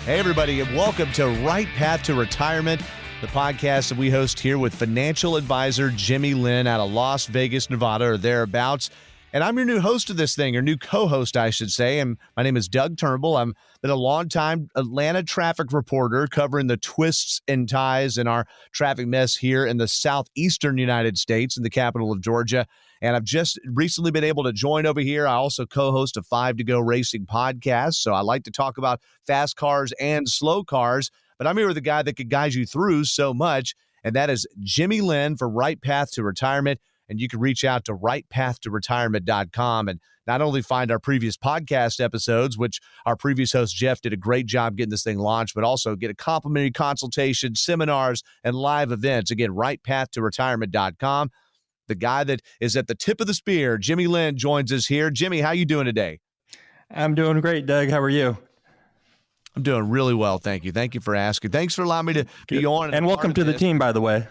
Hey, everybody, and welcome to Right Path to Retirement, the podcast that we host here with financial advisor Jimmy Lin out of Las Vegas, Nevada, or thereabouts. And I'm your new host of this thing, or new co-host, I should say. And my name is Doug Turnbull. I've been a longtime Atlanta traffic reporter covering the twists and ties in our traffic mess here in the southeastern United States, in the capital of Georgia. And I've just recently been able to join over here. I also co-host a 5 to Go racing podcast. So I like to talk about fast cars and slow cars. But I'm here with a guy that could guide you through so much. And that is Jimmy Lin for Right Path to Retirement. And you can reach out to rightpathtoretirement.com and not only find our previous podcast episodes, which our previous host, Jeff, did a great job getting this thing launched, but also get a complimentary consultation, seminars, and live events. Again, rightpathtoretirement.com. The guy that is at the tip of the spear, Jimmy Lin, joins us here. Jimmy, how you doing today? I'm doing great, Doug. How are you? I'm doing really well, thank you. Thank you for asking. Thanks for allowing me to be on. And welcome to the team, by the way.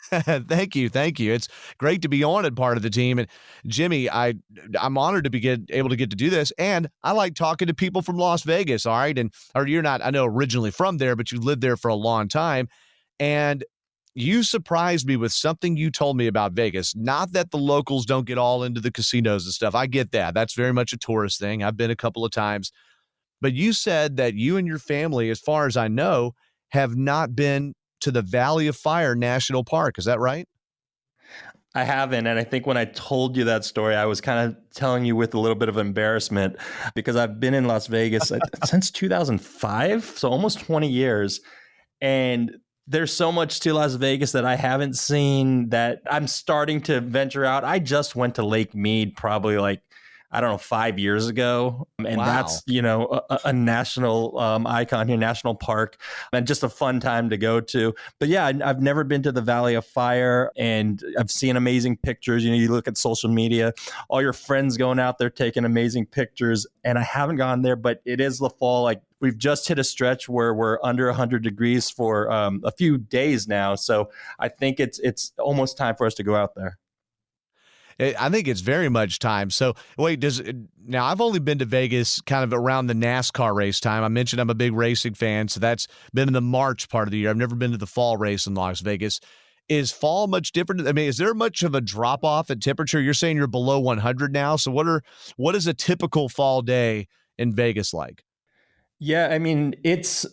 Thank you. It's great to be on and part of the team. And Jimmy, I'm honored to be able to get to do this. And I like talking to people from Las Vegas, all right? Or you're not, I know, originally from there, but you lived there for a long time. And you surprised me with something you told me about Vegas. Not that the locals don't get all into the casinos and stuff. I get that. That's very much a tourist thing. I've been a couple of times. But you said that you and your family, as far as I know, have not been to the Valley of Fire National Park. Is that right? I haven't. And I think when I told you that story, I was kind of telling you with a little bit of embarrassment because I've been in Las Vegas since 2005, so almost 20 years. And there's so much to Las Vegas that I haven't seen that I'm starting to venture out. I just went to Lake Mead probably 5 years ago. And That's, a national icon here, national park, and just a fun time to go to. But yeah, I've never been to the Valley of Fire, and I've seen amazing pictures. You look at social media, all your friends going out there taking amazing pictures, and I haven't gone there, but it is the fall. We've just hit a stretch where we're under 100 degrees for a few days now. So I think it's almost time for us to go out there. I think it's very much time. So wait, now I've only been to Vegas kind of around the NASCAR race time. I mentioned I'm a big racing fan, so that's been in the March part of the year. I've never been to the fall race in Las Vegas. Is fall much different? I mean, is there much of a drop off in temperature? You're saying you're below 100 now. So what is a typical fall day in Vegas like? Yeah, I mean, it's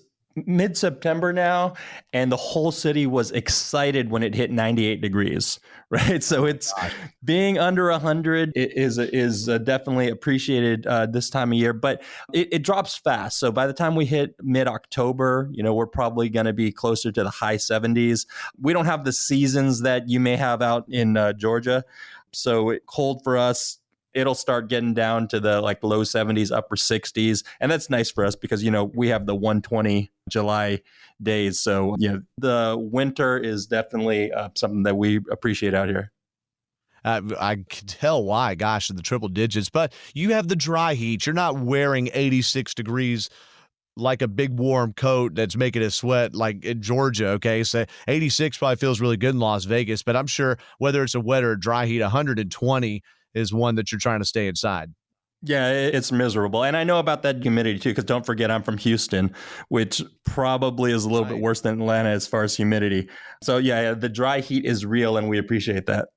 mid-September now, and the whole city was excited when it hit 98 degrees, right? So it's being under 100 is definitely appreciated this time of year, but it drops fast. So by the time we hit mid-October, we're probably going to be closer to the high 70s. We don't have the seasons that you may have out in Georgia, so cold for us. It'll start getting down to the low 70s, upper 60s. And that's nice for us because, we have the 120 July days. So, the winter is definitely something that we appreciate out here. I can tell why, gosh, in the triple digits. But you have the dry heat. You're not wearing 86 degrees like a big warm coat that's making us sweat like in Georgia, okay? So 86 probably feels really good in Las Vegas. But I'm sure whether it's a wet or a dry heat, 120 is one that you're trying to stay inside. Yeah, it's miserable. And I know about that humidity too, because don't forget I'm from Houston, which probably is a little bit worse than Atlanta as far as humidity. So yeah, the dry heat is real and we appreciate that.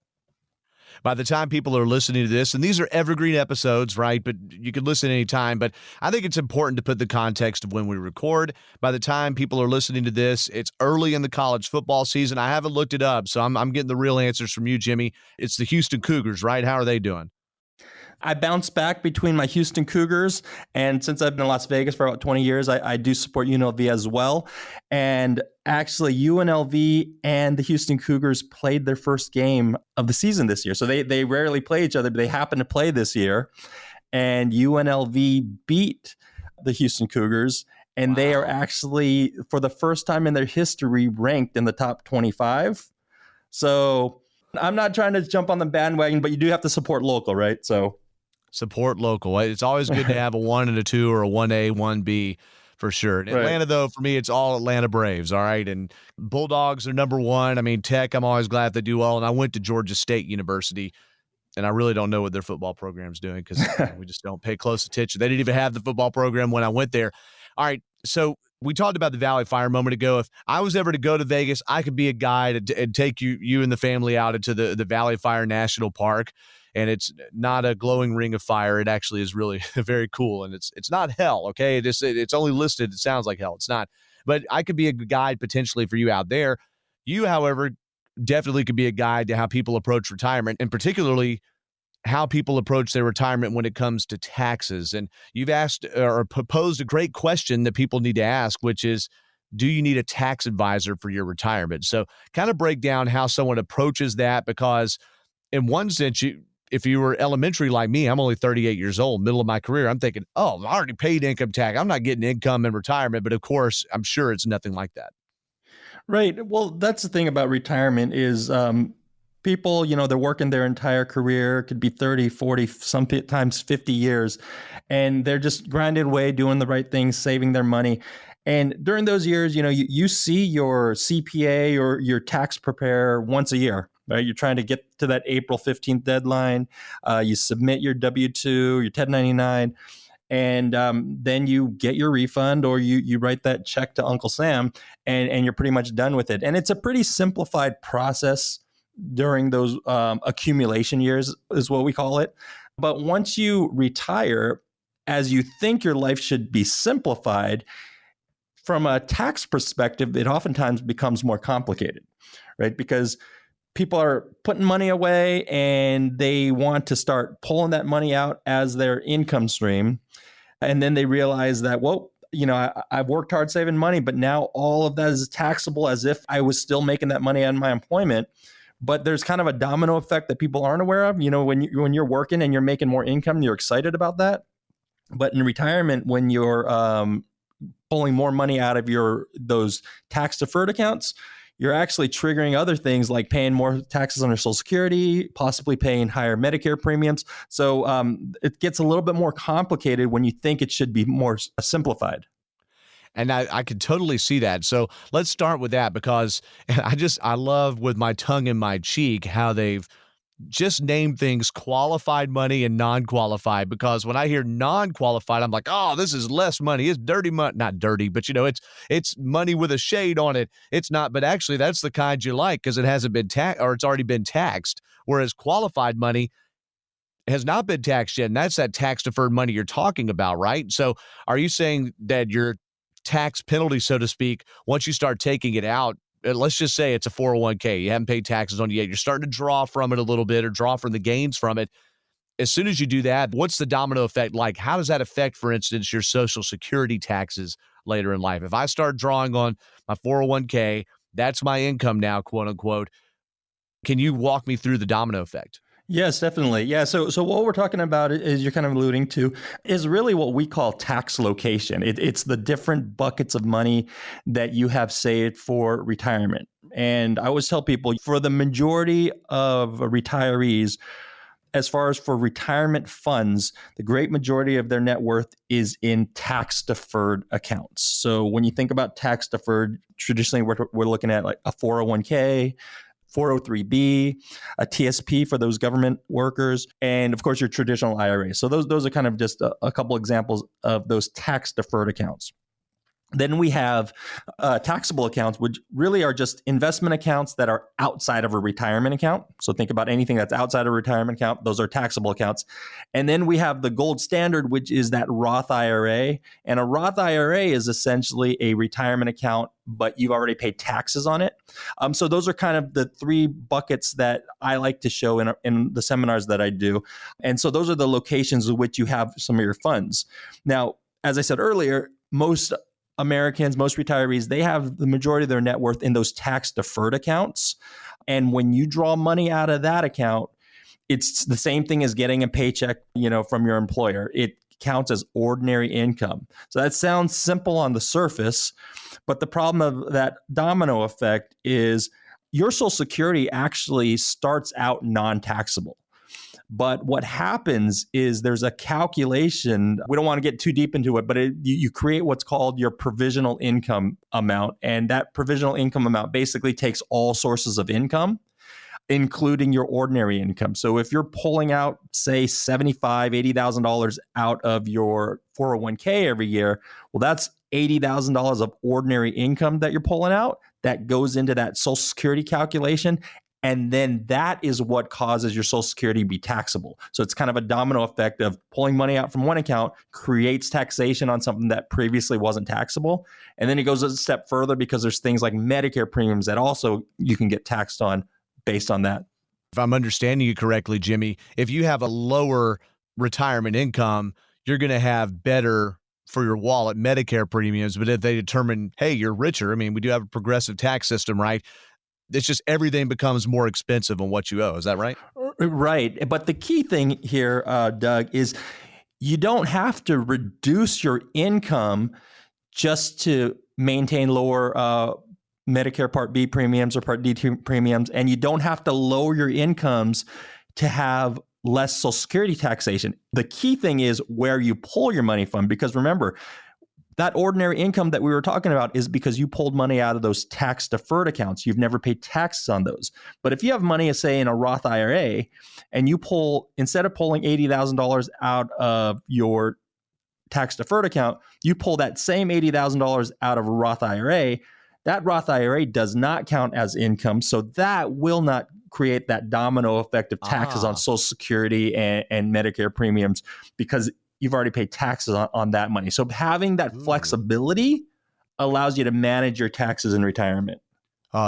By the time people are listening to this, and these are evergreen episodes, right? But you can listen anytime. But I think it's important to put the context of when we record. By the time people are listening to this, it's early in the college football season. I haven't looked it up, so I'm getting the real answers from you, Jimmy. It's the Houston Cougars, right? How are they doing? I bounce back between my Houston Cougars, and since I've been in Las Vegas for about 20 years, I do support UNLV as well. And actually, UNLV and the Houston Cougars played their first game of the season this year. So they rarely play each other, but they happen to play this year. And UNLV beat the Houston Cougars, and they are actually, for the first time in their history, ranked in the top 25. So I'm not trying to jump on the bandwagon, but you do have to support local, right? So support local. It's always good to have a 1 and a 2 or a 1A, 1B for sure. In Atlanta, though, for me, it's all Atlanta Braves, all right? And Bulldogs are number one. I mean, Tech, I'm always glad they do well. And I went to Georgia State University, and I really don't know what their football program's doing because we just don't pay close attention. They didn't even have the football program when I went there. All right. So we talked about the Valley Fire a moment ago. If I was ever to go to Vegas, I could be a guide and take you and the family out into the Valley Fire National Park. And it's not a glowing ring of fire. It actually is really very cool. And it's not hell, okay? It's only listed. It sounds like hell. It's not. But I could be a guide potentially for you out there. You, however, definitely could be a guide to how people approach retirement, and particularly how people approach their retirement when it comes to taxes. And you've asked or proposed a great question that people need to ask, which is, do you need a tax advisor for your retirement? So kind of break down how someone approaches that, because in one sense, if you were elementary like me, I'm only 38 years old, middle of my career, I'm thinking, oh, I already paid income tax. I'm not getting income in retirement. But of course, I'm sure it's nothing like that. Right. Well, that's the thing about retirement is people, they're working their entire career, could be 30, 40, sometimes 50 years, and they're just grinding away, doing the right things, saving their money. And during those years, you see your CPA or your tax preparer once a year, right? You're trying to get to that April 15th deadline. You submit your W-2, your 1099, and then you get your refund, or you write that check to Uncle Sam, and you're pretty much done with it. And it's a pretty simplified process during those accumulation years, is what we call it. But once you retire, as you think your life should be simplified, from a tax perspective, it oftentimes becomes more complicated, right? Because people are putting money away and they want to start pulling that money out as their income stream. And then they realize that, well, I've worked hard saving money, but now all of that is taxable as if I was still making that money on my employment. But there's kind of a domino effect that people aren't aware of. When you're working and you're making more income, you're excited about that. But in retirement, when you're pulling more money out of those tax deferred accounts, you're actually triggering other things like paying more taxes on your Social Security, possibly paying higher Medicare premiums. So it gets a little bit more complicated when you think it should be more simplified. And I could totally see that. So let's start with that, because I love, with my tongue in my cheek, how they've just named things qualified money and non-qualified. Because when I hear non-qualified, I'm like, oh, this is less money. It's dirty money. Not dirty, but it's money with a shade on it. It's not, but actually that's the kind you like, because it hasn't been taxed, or it's already been taxed. Whereas qualified money has not been taxed yet. And that's that tax deferred money you're talking about, right? So are you saying that your tax penalty, so to speak, once you start taking it out, let's just say it's a 401k, you haven't paid taxes on it yet, you're starting to draw from it a little bit, or draw from the gains from it. As soon as you do that, what's the domino effect like? How does that affect, for instance, your Social Security taxes later in life? If I start drawing on my 401k, that's my income now, quote unquote. Can you walk me through the domino effect? Yes, definitely. Yeah. So what we're talking about is, you're kind of alluding to, is really what we call tax location. It's the different buckets of money that you have saved for retirement. And I always tell people, for the majority of retirees, as far as for retirement funds, the great majority of their net worth is in tax deferred accounts. So when you think about tax deferred, traditionally we're looking at like a 401k, 403b, a TSP for those government workers, and of course your traditional IRAs. So those are kind of just a couple examples of those tax deferred accounts. Then we have taxable accounts, which really are just investment accounts that are outside of a retirement account. So think about anything that's outside of a retirement account. Those are taxable accounts. And then we have the gold standard, which is that Roth IRA. And a Roth IRA is essentially a retirement account, but you've already paid taxes on it. So those are kind of the three buckets that I like to show in the seminars that I do. And so those are the locations in which you have some of your funds. Now, as I said earlier, most Americans, most retirees, they have the majority of their net worth in those tax deferred accounts. And when you draw money out of that account, it's the same thing as getting a paycheck, from your employer. It counts as ordinary income. So that sounds simple on the surface, but the problem of that domino effect is your Social Security actually starts out non-taxable. But what happens is there's a calculation. We don't want to get too deep into it, but you create what's called your provisional income amount. And that provisional income amount basically takes all sources of income including your ordinary income. So if you're pulling out, say, $75,000, $80,000 out of your 401k every year, well, that's $80,000 of ordinary income that you're pulling out that goes into that Social Security calculation. And then that is what causes your Social Security to be taxable. So it's kind of a domino effect of pulling money out from one account creates taxation on something that previously wasn't taxable. And then it goes a step further because there's things like Medicare premiums that also you can get taxed on based on that. If I'm understanding you correctly, Jimmy, if you have a lower retirement income, you're going to have better for your wallet Medicare premiums. But if they determine, hey, you're richer, I mean, we do have a progressive tax system, right? It's just everything becomes more expensive on what you owe. Is that right? Right. But the key thing here, Doug, is you don't have to reduce your income just to maintain lower Medicare Part B premiums or Part D premiums, and you don't have to lower your incomes to have less Social Security taxation. The key thing is where you pull your money from, because remember, that ordinary income that we were talking about is because you pulled money out of those tax deferred accounts. You've never paid taxes on those. But if you have money, say, in a Roth IRA, and you pull, instead of pulling $80,000 out of your tax deferred account, you pull that same $80,000 out of a Roth IRA, that Roth IRA does not count as income. So that will not create that domino effect of taxes on Social Security and Medicare premiums, because you've already paid taxes on that money. So having that flexibility allows you to manage your taxes in retirement.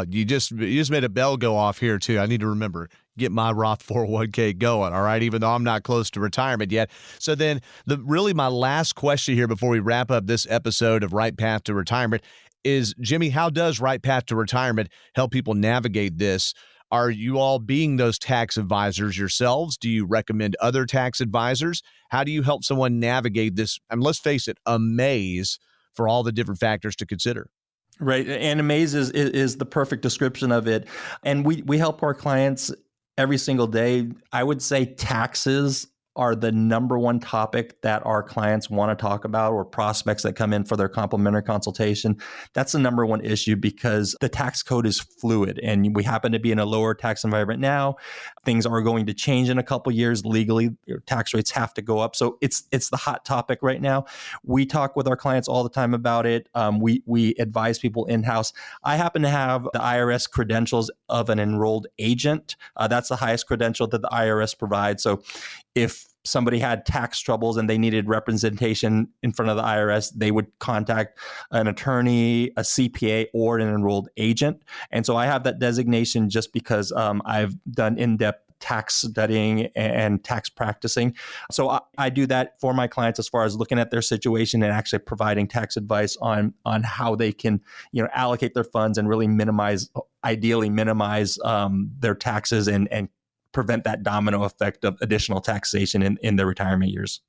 You just made a bell go off here too. I need to remember, get my Roth 401k going. All right. Even though I'm not close to retirement yet. So then my last question here before we wrap up this episode of Right Path to Retirement is, Jimmy, how does Right Path to Retirement help people navigate this? Are you all being those tax advisors yourselves? Do you recommend other tax advisors? How do you help someone navigate this? And let's face it, a maze for all the different factors to consider. Right. And a maze is the perfect description of it. And we help our clients every single day. I would say taxes are the number one topic that our clients want to talk about, or prospects that come in for their complimentary consultation. That's the number one issue, because the tax code is fluid and we happen to be in a lower tax environment now. Things are going to change in a couple of years. Legally, your tax rates have to go up. So it's the hot topic right now. We talk with our clients all the time about it. We advise people in-house. I happen to have the IRS credentials of an enrolled agent. That's the highest credential that the IRS provides. So if somebody had tax troubles and they needed representation in front of the IRS, they would contact an attorney, a CPA, or an enrolled agent. And so I have that designation just because I've done in-depth tax studying and tax practicing. So I do that for my clients as far as looking at their situation and actually providing tax advice on how they can, allocate their funds and really ideally minimize their taxes and prevent that domino effect of additional taxation in their retirement years.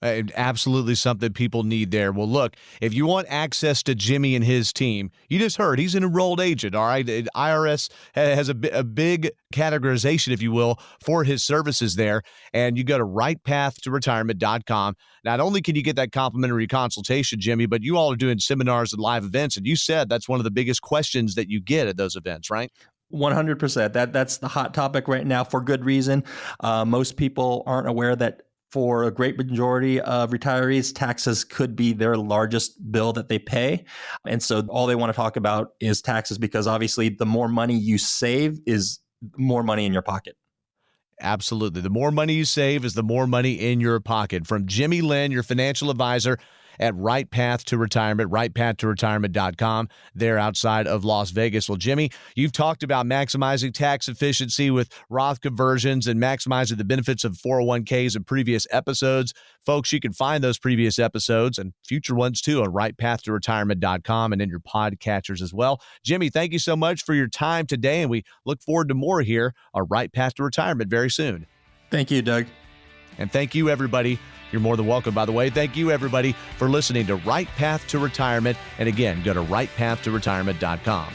Absolutely something people need there. Well, look, if you want access to Jimmy and his team, you just heard he's an enrolled agent, all right? IRS has a big categorization, if you will, for his services there. And you go to rightpathtoretirement.com. Not only can you get that complimentary consultation, Jimmy, but you all are doing seminars and live events. And you said that's one of the biggest questions that you get at those events, right? 100%. That's the hot topic right now, for good reason. Most people aren't aware that for a great majority of retirees, taxes could be their largest bill that they pay. And so all they want to talk about is taxes, because obviously the more money you save is more money in your pocket. Absolutely. The more money you save is the more money in your pocket. From Jimmy Lin, your financial advisor at Right Path to Retirement, rightpathtoretirement.com, there outside of Las Vegas. Well, Jimmy, you've talked about maximizing tax efficiency with Roth conversions and maximizing the benefits of 401ks in previous episodes. Folks, you can find those previous episodes and future ones too on rightpathtoretirement.com and in your podcatchers as well. Jimmy, thank you so much for your time today, and we look forward to more here on Right Path to Retirement very soon. Thank you, Doug. And thank you, everybody. You're more than welcome, by the way. Thank you, everybody, for listening to Right Path to Retirement. And again, go to rightpathtoretirement.com.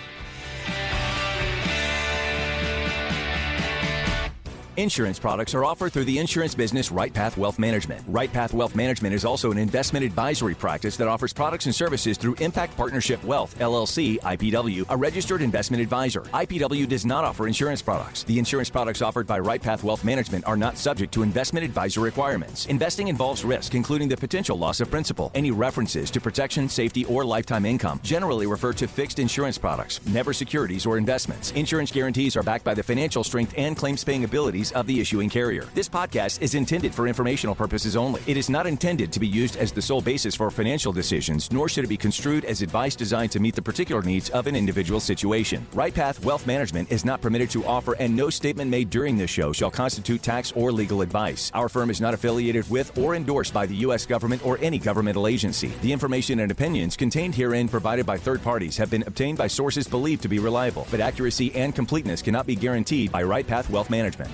Insurance products are offered through the insurance business Right Path Wealth Management. Right Path Wealth Management is also an investment advisory practice that offers products and services through Impact Partnership Wealth, LLC, IPW, a registered investment advisor. IPW does not offer insurance products. The insurance products offered by Right Path Wealth Management are not subject to investment advisor requirements. Investing involves risk, including the potential loss of principal. Any references to protection, safety, or lifetime income generally refer to fixed insurance products, never securities or investments. Insurance guarantees are backed by the financial strength and claims-paying abilities of the issuing carrier. This podcast is intended for informational purposes only. It is not intended to be used as the sole basis for financial decisions, nor should it be construed as advice designed to meet the particular needs of an individual situation. Right Path Wealth Management is not permitted to offer, and no statement made during this show shall constitute tax or legal advice. Our firm is not affiliated with or endorsed by the U.S. government or any governmental agency. The information and opinions contained herein provided by third parties have been obtained by sources believed to be reliable, but accuracy and completeness cannot be guaranteed by Right Path Wealth Management.